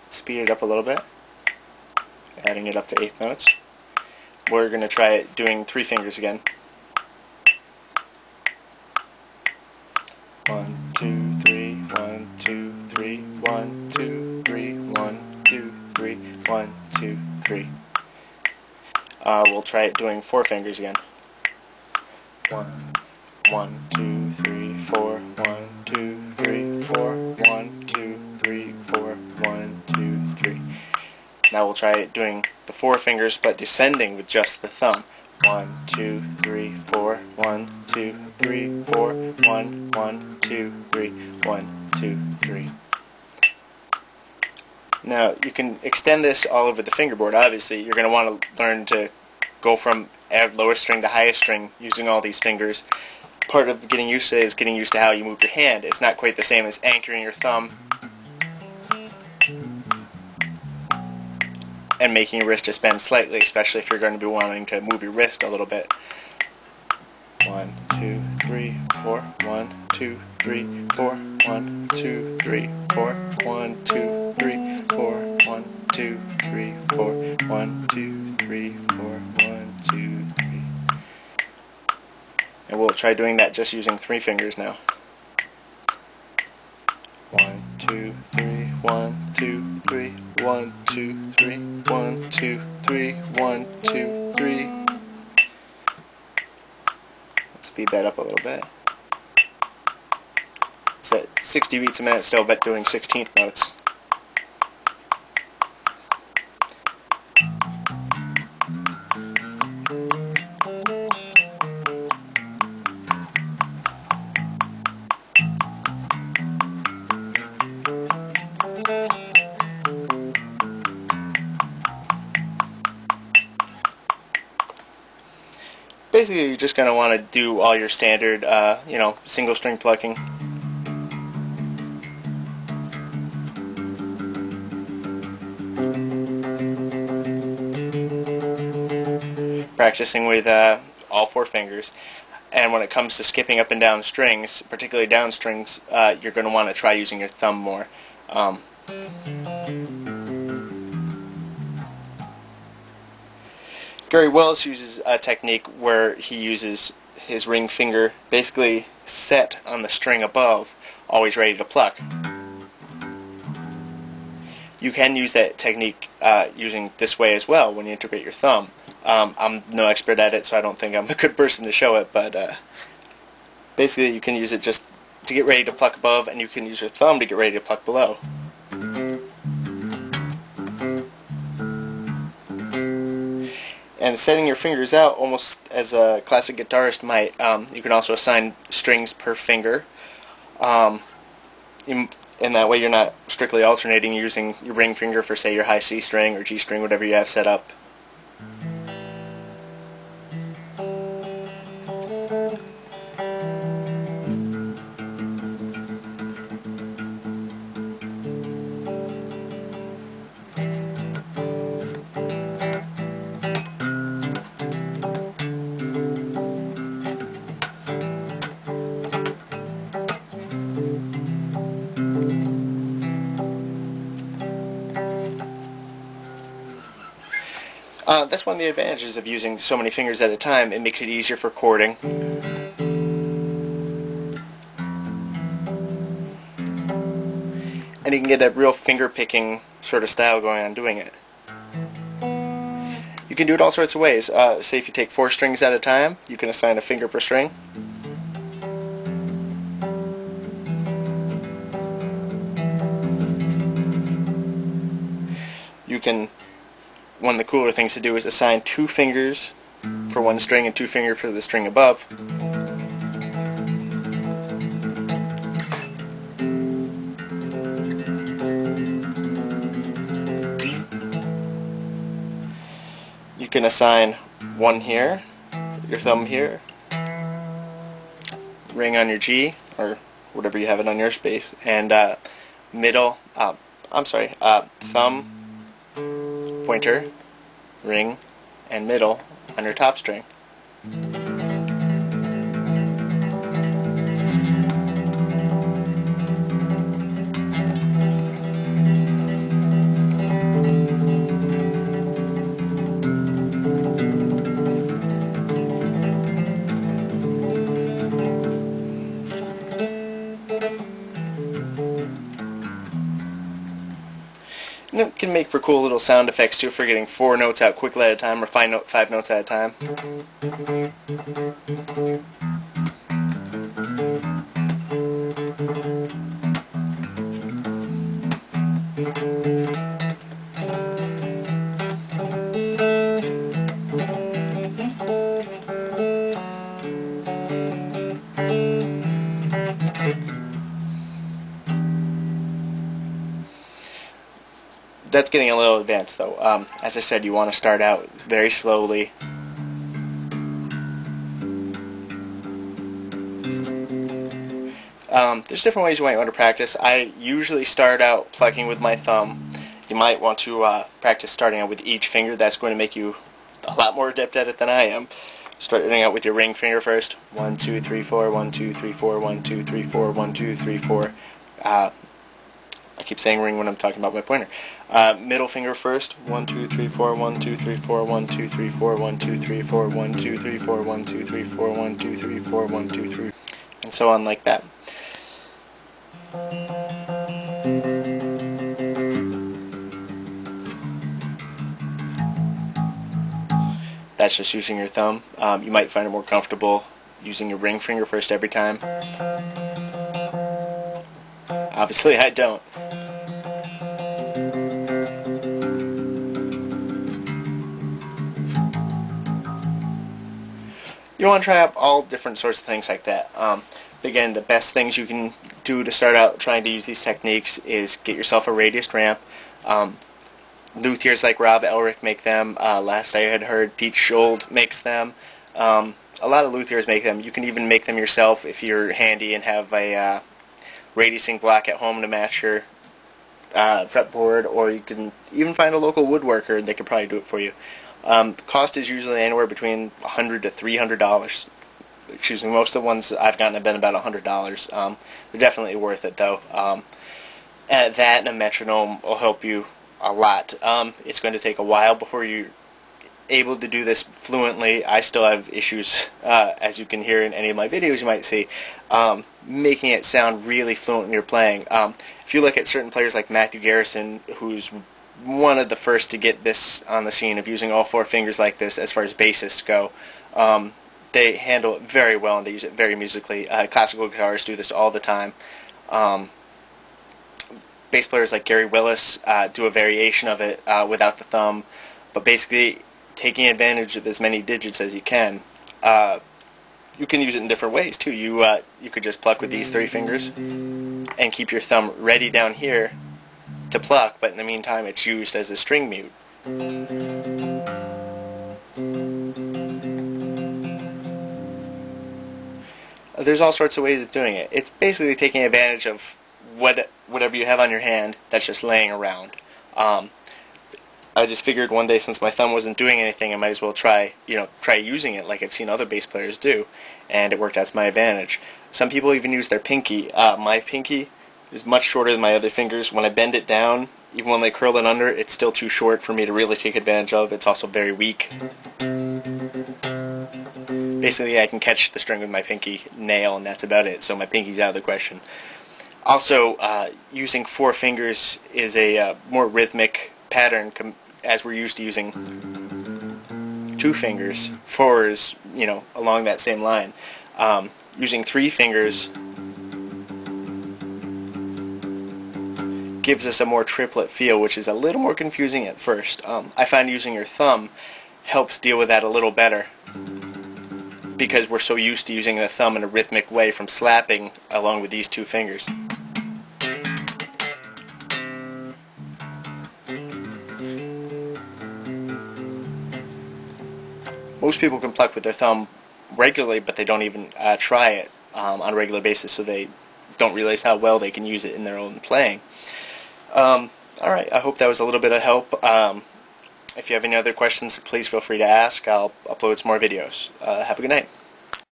speed it up a little bit, adding it up to eighth notes. We're going to try it doing 3 fingers again. 1, 2, 3, 1, 2, 3, 1, 2, 3, 1, 2, 3, 1, 2, 3. We'll try it doing 4 fingers again. 1, 1, 2, 3, 4, 1, 2, 3, 4, 1, 2, 3, 4, 1, 2, 3. Now we'll try it doing the 4 fingers but descending with just the thumb. 1, 2, 3, 4, 1, 2, 3, 4, 1, 1, 2, 3, 1, 2, 3. Now you can extend this all over the fingerboard. Obviously you're going to want to learn to go from lowest string to highest string using all these fingers. Part of getting used to it is getting used to how you move your hand. It's not quite the same as anchoring your thumb and making your wrist just bend slightly, especially if you're going to be wanting to move your wrist a little bit. 1, 2, 3, 4, 1, 2, 3, 4, 1, 2, 3, 4, 1, 2, 3, 4, 1, 2, 3, 4, 1, 2, 3, 4, 1, 2, 3. And we'll try doing that just using 3 fingers now. 1, 2, 3, 1, 2, 3, 1, 2, 3, 1, 2, 3, 1, 2, 3. Let's speed that up a little bit. It's at 60 beats a minute still, but doing 16th notes. Basically, you're just going to want to do all your standard, single string plucking. Practicing with all 4 fingers. And when it comes to skipping up and down strings, particularly down strings, you're going to want to try using your thumb more. Gary Wells uses a technique where he uses his ring finger basically set on the string above, always ready to pluck. You can use that technique using this way as well when you integrate your thumb. I'm no expert at it, so I don't think I'm a good person to show it, but basically you can use it just to get ready to pluck above, and you can use your thumb to get ready to pluck below. And setting your fingers out almost as a classic guitarist might, you can also assign strings per finger. And that way you're not strictly alternating using your ring finger for, say, your high C string or G string, whatever you have set up. That's one of the advantages of using so many fingers at a time. It makes it easier for chording. And you can get a real finger-picking sort of style going on doing it. You can do it all sorts of ways. Say if you take 4 strings at a time, you can assign a finger per string. You can, one of the cooler things to do is assign 2 fingers for one string and 2 fingers for the string above. You can assign 1 here, your thumb here, ring on your G, or whatever you have it on your space, and thumb, pointer, ring, and middle on your top string. And it can make for cool little sound effects too, for getting 4 notes out quickly at a time, or 5 notes at a time. That's getting a little advanced though. As I said, you want to start out very slowly. There's different ways you might want to practice. I usually start out plucking with my thumb. You might want to practice starting out with each finger. That's going to make you a lot more adept at it than I am. Starting out with your ring finger first. 1, 2, 3, 4, 1, 2, 3, 4, 1, 2, 3, 4, 1, 2, 3, 4. I keep saying ring when I'm talking about my pointer. Middle finger first. 1, 2, 3, 4, 1, 2, 3, 4, 1, 2, 3, 4, 1, 2, 3, 4, 1, 2, 3, 4, 1, 2, 3, 4, 1, 2, 3, 4, 1, 2, 3, and so on like that. That's just using your thumb. You might find it more comfortable using your ring finger first every time. Obviously I don't. You want to try out all different sorts of things like that. Again, the best things you can do to start out trying to use these techniques is get yourself a radiused ramp. Luthiers like Rob Elric make them. Last I had heard, Pete Schold makes them. A lot of luthiers make them. You can even make them yourself if you're handy and have a radiusing block at home to match your fretboard, or you can even find a local woodworker and they can probably do it for you. Cost is usually anywhere between $100 to $300. Excuse me, most of the ones I've gotten have been about $100. They're definitely worth it though. That and a metronome will help you a lot. It's going to take a while before you're able to do this fluently. I still have issues, as you can hear in any of my videos you might see, making it sound really fluent when you're playing. If you look at certain players like Matthew Garrison, who's one of the first to get this on the scene of using all 4 fingers like this as far as bassists go, they handle it very well and they use it very musically. Classical guitarists do this all the time. Bass players like Gary Willis do a variation of it without the thumb, but basically taking advantage of as many digits as you can. You can use it in different ways too. You could just pluck with these 3 fingers and keep your thumb ready down here to pluck, but in the meantime it's used as a string mute. There's all sorts of ways of doing it. It's basically taking advantage of whatever you have on your hand that's just laying around. I just figured one day, since my thumb wasn't doing anything, I might as well try using it like I've seen other bass players do, and it worked out to my advantage. Some people even use their pinky. My pinky is much shorter than my other fingers. When I bend it down, even when they curl it under, it's still too short for me to really take advantage of. It's also very weak. Basically, I can catch the string with my pinky nail, and that's about it, so my pinky's out of the question. Also, using 4 fingers is a more rhythmic pattern as we're used to using 2 fingers. 4 is, along that same line. Using 3 fingers gives us a more triplet feel, which is a little more confusing at first. I find using your thumb helps deal with that a little better, because we're so used to using the thumb in a rhythmic way from slapping along with these 2 fingers. Most people can pluck with their thumb regularly, but they don't even try it on a regular basis, so they don't realize how well they can use it in their own playing. Alright, I hope that was a little bit of help. If you have any other questions, please feel free to ask. I'll upload some more videos. Have a good night.